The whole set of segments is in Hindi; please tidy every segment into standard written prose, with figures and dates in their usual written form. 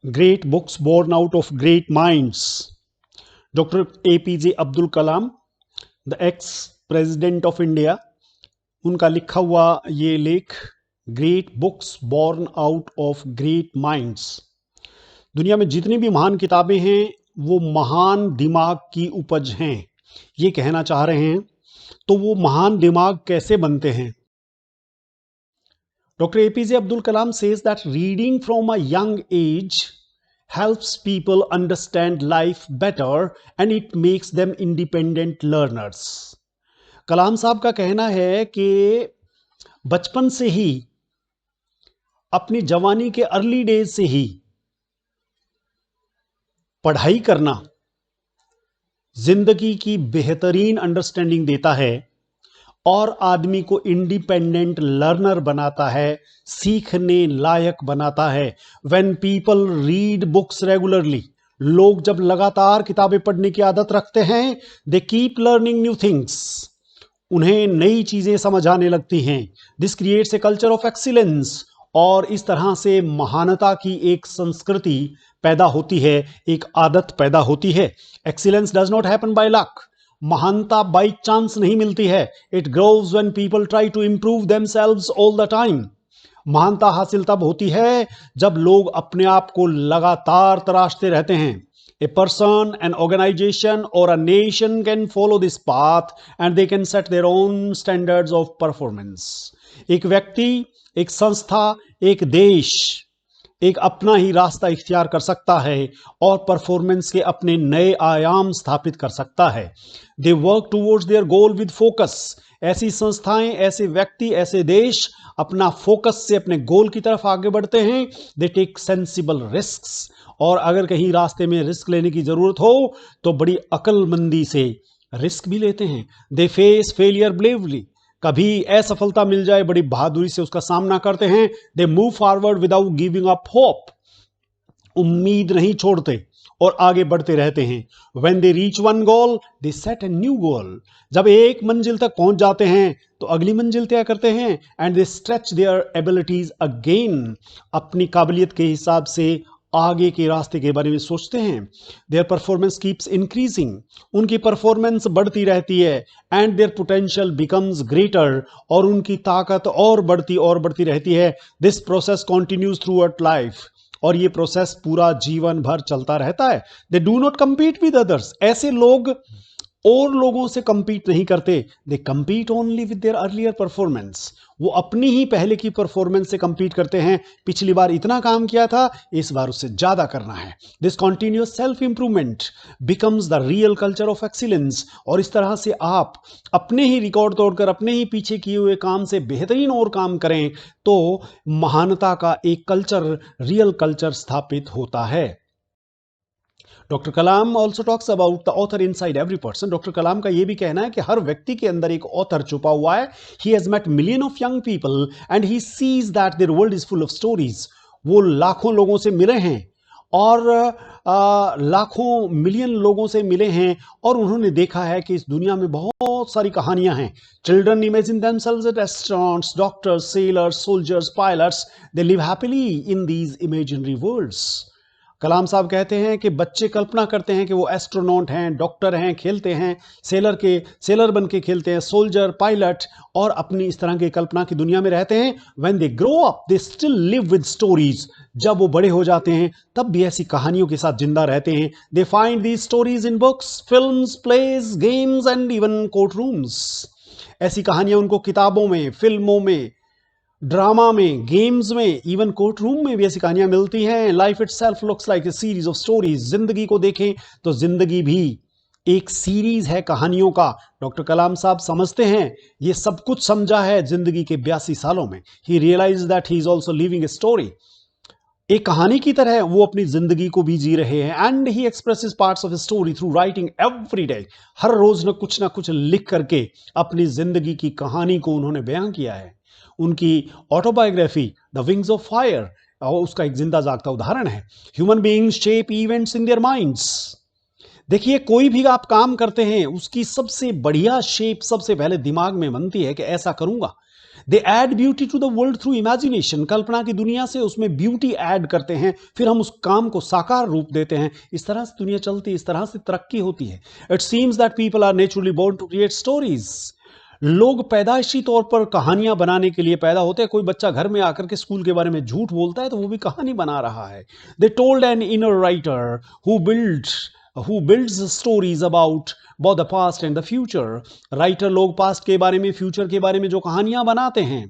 Great books born out of great minds. Dr. APJ Abdul Kalam, the ex-president of India, उनका लिखा हुआ ये लेख great books born out of great minds. दुनिया में जितनी भी महान किताबें हैं वो महान दिमाग की उपज हैं, ये कहना चाह रहे हैं। तो वो महान दिमाग कैसे बनते हैं? Dr. APJ Abdul Kalam says that reading from a young age helps people understand life better and it makes them independent learners. कलाम साहब का कहना है कि बचपन से ही, अपनी जवानी के अर्ली डेज से ही पढ़ाई करना जिंदगी की बेहतरीन अंडरस्टैंडिंग देता है और आदमी को इंडिपेंडेंट लर्नर बनाता है, सीखने लायक बनाता है। When people read books regularly, लोग जब लगातार किताबें पढ़ने की आदत रखते हैं, they keep learning new things, उन्हें नई चीजें समझ आने लगती हैं। This creates a culture of excellence, और इस तरह से महानता की एक संस्कृति पैदा होती है, एक आदत पैदा होती है। Excellence does not happen by luck, महानता बाई चांस नहीं मिलती है। It grows when people try to improve themselves all the time. महानता हासिल तब होती है जब लोग अपने आप को लगातार तराशते रहते हैं। A person, an organization or a nation can follow this path and they can set their own standards of performance. एक व्यक्ति, एक संस्था, एक देश एक अपना ही रास्ता इख्तियार कर सकता है और परफॉर्मेंस के अपने नए आयाम स्थापित कर सकता है। They work towards their goal with focus. ऐसी संस्थाएं, ऐसे व्यक्ति, ऐसे देश अपना फोकस से अपने गोल की तरफ आगे बढ़ते हैं। दे टेक सेंसिबल रिस्क्स, और अगर कहीं रास्ते में रिस्क लेने की जरूरत हो तो बड़ी अक्लमंदी से रिस्क भी लेते हैं। दे फेस फेलियर ब्रेवली, कभी असफलता मिल जाए बड़ी बहादुरी से उसका सामना करते हैं। They move forward without giving up hope, उम्मीद नहीं छोड़ते और आगे बढ़ते रहते हैं। When they reach one goal they set a new goal, जब एक मंजिल तक पहुंच जाते हैं तो अगली मंजिल तय करते हैं। And they stretch there abilities again, अपनी काबिलियत के हिसाब से आगे के रास्ते के बारे में सोचते हैं। देयर परफॉर्मेंस कीप्स इंक्रीजिंग, उनकी परफॉर्मेंस बढ़ती रहती है। And their potential becomes greater, और उनकी ताकत और बढ़ती रहती है। This process continues throughout life, और ये प्रोसेस पूरा जीवन भर चलता रहता है। They do not compete with others, ऐसे लोग और लोगों से कंपीट नहीं करते। They compete only with their earlier performance, वो अपनी ही पहले की परफॉर्मेंस से कंपीट करते हैं। पिछली बार इतना काम किया था, इस बार उससे ज्यादा करना है। This continuous self improvement becomes the real culture of excellence, और इस तरह से आप अपने ही रिकॉर्ड तोड़कर अपने ही पीछे किए हुए काम से बेहतरीन और काम करें तो महानता का एक कल्चर, रियल कल्चर स्थापित होता है। Doctor Kalam also talks about the author inside every person. Doctor Kalam का यह भी कहना है कि हर व्यक्ति के अंदर एक ऑथर छुपा हुआ है। He has met million of young people and he sees that their world is full of stories. वो लाखों लोगों से मिले हैं और लाखों मिलियन लोगों से मिले हैं, और उन्होंने देखा है कि इस दुनिया में बहुत सारी कहानियां हैं। Children imagine themselves as astronauts, doctors, sailors, soldiers, pilots. They live happily in these imaginary worlds. Kalam साहब कहते हैं कि बच्चे कल्पना करते हैं कि वो एस्ट्रोनॉट हैं, डॉक्टर हैं, खेलते हैं, सेलर बन के खेलते हैं, सोल्जर, पायलट, और अपनी इस तरह की कल्पना की दुनिया में रहते हैं। When they grow up they still live with stories, जब वो बड़े हो जाते हैं तब भी ऐसी कहानियों के साथ जिंदा रहते हैं। They find these stories in books, films, plays, games and even court rooms. ऐसी कहानियां उनको किताबों में, फिल्मों में, ड्रामा में, गेम्स में, इवन कोर्ट रूम में भी ऐसी कहानियां मिलती हैं। Life itself looks like a series of stories. जिंदगी को देखें तो जिंदगी भी एक सीरीज है कहानियों का। डॉक्टर कलाम साहब समझते हैं, ये सब कुछ समझा है जिंदगी के 82 सालों में। He realize that he is also living a story. एक कहानी की तरह वो अपनी जिंदगी को भी जी रहे हैं। And he expresses parts of story through writing every day. हर रोज न कुछ लिख करके अपनी जिंदगी की कहानी को उन्होंने बयां किया है। उनकी autobiography the wings of fire और उसका एक जिंदा जागता उदाहरण है। Human beings shape events in their minds. देखिए, कोई भी आप काम करते हैं उसकी सबसे बढ़िया शेप सबसे पहले दिमाग में बनती है कि ऐसा करूंगा। They add beauty to the world through imagination, कल्पना की दुनिया से उसमें ब्यूटी ऐड करते हैं, फिर हम उस काम को साकार रूप देते हैं। इस तरह से दुनिया चलती है, इस तरह से तरक्की होती है। It seems that people are naturally born to create stories. लोग पैदाइशी तौर पर कहानियां बनाने के लिए पैदा होते हैं। कोई बच्चा घर में आकर के स्कूल के बारे में झूठ बोलता है तो वो भी कहानी बना रहा है। They told an inner writer who builds stories about both the past and the future। Writer लोग पास्ट के बारे में, फ्यूचर के बारे में जो कहानियां बनाते हैं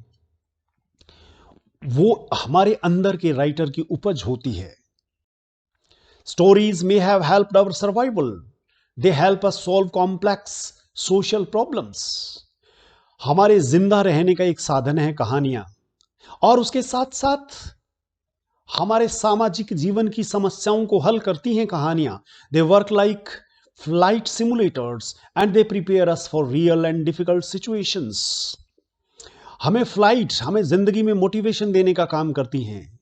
वो हमारे अंदर के राइटर की उपज होती है। Stories may have helped our survival, they help us solve complex social problems। हमारे जिंदा रहने का एक साधन है कहानियां, और उसके साथ साथ हमारे सामाजिक जीवन की समस्याओं को हल करती हैं कहानियां। They work like flight simulators and they prepare us for real and difficult situations. हमें जिंदगी में मोटिवेशन देने का काम करती हैं।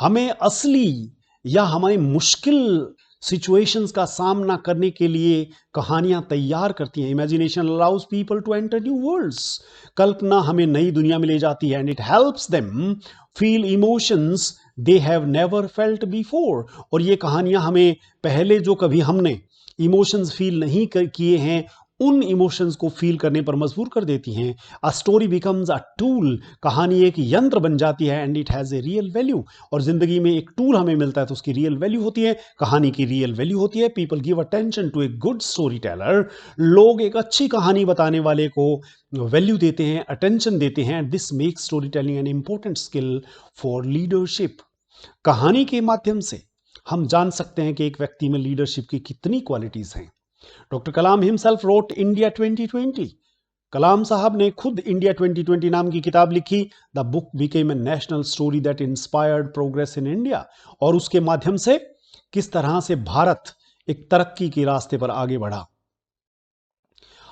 हमें असली या हमारी मुश्किल सिचुएशंस का सामना करने के लिए कहानियां तैयार करती हैं। Imagination allows people to enter new worlds. कल्पना हमें नई दुनिया में ले जाती है। And it helps them feel emotions they have never felt before. और ये कहानियां हमें पहले जो कभी हमने इमोशंस फील नहीं किए हैं उन इमोशंस को फील करने पर मजबूर कर देती हैं। A story becomes a tool. कहानी एक यंत्र बन जाती है। And it has a real value. और जिंदगी में एक टूल हमें मिलता है तो उसकी रियल वैल्यू होती है। कहानी की रियल वैल्यू होती है। People give attention to a good story teller. लोग एक अच्छी कहानी बताने वाले को वैल्यू देते हैं, अटेंशन देते हैं। This makes story telling an important skill for leadership. कहानी के माध्यम से हम जान सकते हैं कि एक व्यक्ति में लीडरशिप की कितनी क्वालिटीज हैं। डॉक्टर कलाम हिमसेल्फ रोट इंडिया 2020। कलाम साहब ने खुद इंडिया 2020 नाम की किताब लिखी। The book became a national story that inspired progress in India. और उसके माध्यम से किस तरह से भारत एक तरक्की के रास्ते पर आगे बढ़ा।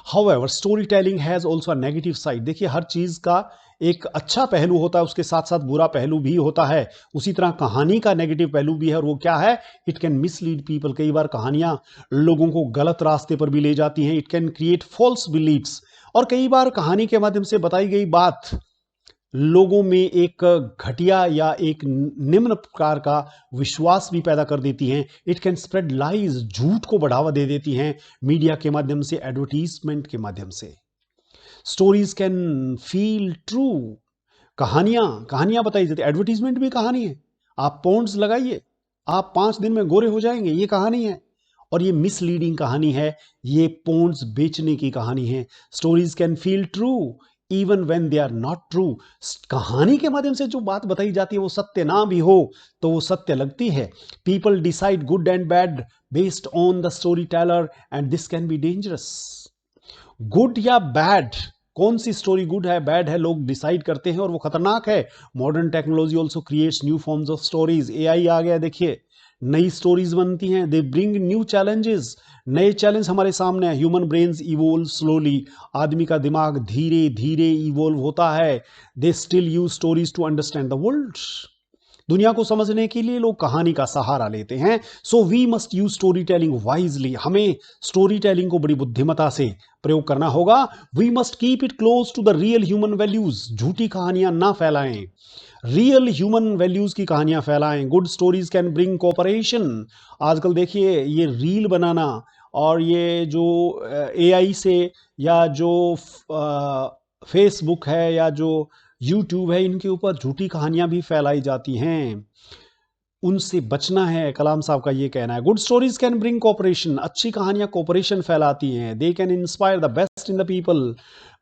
However, storytelling has also a negative side। देखिए, हर चीज का एक अच्छा पहलू होता है, उसके साथ साथ बुरा पहलू भी होता है। उसी तरह कहानी का नेगेटिव पहलू भी है, और वो क्या है? It can mislead people. कई बार कहानियां लोगों को गलत रास्ते पर भी ले जाती हैं। It can create false believes. और कई बार कहानी के माध्यम से बताई गई बात लोगों में एक घटिया या एक निम्न प्रकार का विश्वास भी पैदा कर देती हैं। It can spread lies. झूठ को बढ़ावा दे देती हैं मीडिया के माध्यम से, एडवर्टीजमेंट के माध्यम से। Stories can feel true. कहानियां बताई जाती है। एडवर्टीजमेंट भी कहानी है। आप पॉन्ड्स लगाइए, आप 5 दिन में गोरे हो जाएंगे, ये कहानी है। और ये मिसलीडिंग कहानी है, ये पॉन्ड्स बेचने की कहानी है। Stories can feel true even when they are not true. कहानी के माध्यम से जो बात बताई जाती है वो सत्य ना भी हो तो वो सत्य लगती है। People decide good and bad based on the storyteller and this can be dangerous. Good या बैड, कौन सी स्टोरी गुड है बैड है, लोग डिसाइड करते हैं और वो खतरनाक है। Modern technology also creates new forms of stories. AI आ गया, देखिए नई स्टोरीज बनती हैं। They bring new challenges. नए चैलेंज हमारे सामने है। Human brains evolve slowly. आदमी का दिमाग धीरे धीरे इवोल्व होता है। They still use stories to understand the world. दुनिया को समझने के लिए लोग कहानी का सहारा लेते हैं। So we must use story telling wisely. हमें स्टोरी टेलिंग को बड़ी बुद्धिमता से प्रयोग करना होगा। We must keep it close to the real human values. झूठी कहानियां ना फैलाएं, रियल ह्यूमन वैल्यूज की कहानियां फैलाएं। Good stories can bring cooperation. आजकल देखिए ये रील बनाना और ये जो एआई से या जो फेसबुक है या जो यूट्यूब है, इनके ऊपर झूठी कहानियां भी फैलाई जाती हैं, उनसे बचना है। कलाम साहब का ये कहना है। Good stories can bring cooperation. अच्छी कहानियां कोऑपरेशन फैलाती हैं। They can inspire the best in the people.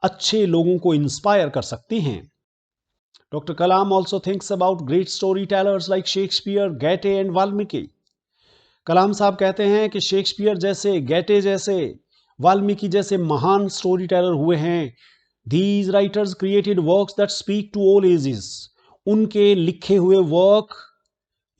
अच्छे लोगों को इंस्पायर कर सकती हैं। Doctor Kalam also thinks about great storytellers like Shakespeare, Goethe and Valmiki. Kalam साहब कहते हैं कि शेक्सपियर जैसे, गैटे जैसे, वाल्मीकि जैसे महान स्टोरी टेलर हुए हैं। These writers created works that speak to all ages। उनके लिखे हुए वर्क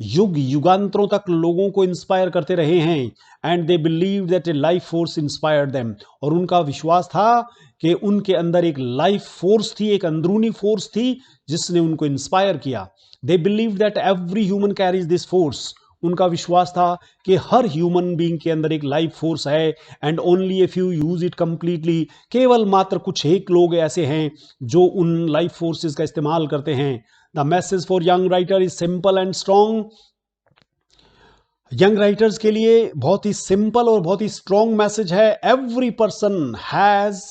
युग युगांतरों तक लोगों को इंस्पायर करते रहे हैं। And they believe that A life force inspired them. और उनका विश्वास था कि उनके अंदर एक लाइफ फोर्स थी, एक अंदरूनी फोर्स थी जिसने उनको इंस्पायर किया। They believe that every human carries this force. उनका विश्वास था कि हर ह्यूमन बीइंग के अंदर एक लाइफ फोर्स है and only if you use it completely, केवल मात्र कुछ एक लोग ऐसे हैं जो उन लाइफ फोर्सेस का इस्तेमाल करते हैं। The message for young writer is simple and strong. Young writers के लिए बहुत ही सिंपल और बहुत ही स्ट्रॉन्ग मैसेज है। Every person has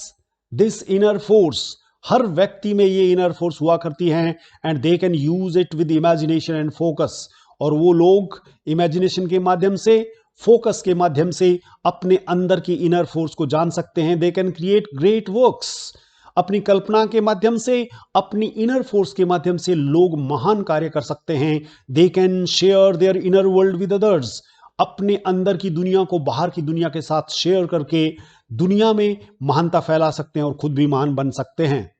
this inner force, हर व्यक्ति में ये इनर फोर्स हुआ करती हैं and they can use it with imagination and focus, और वो लोग इमेजिनेशन के माध्यम से, फोकस के माध्यम से अपने अंदर की इनर फोर्स को जान सकते हैं। They can create great works, अपनी कल्पना के माध्यम से, अपनी इनर फोर्स के माध्यम से लोग महान कार्य कर सकते हैं। They can share their inner world with others, अपने अंदर की दुनिया को बाहर की दुनिया के साथ शेयर करके दुनिया में महानता फैला सकते हैं और खुद भी महान बन सकते हैं।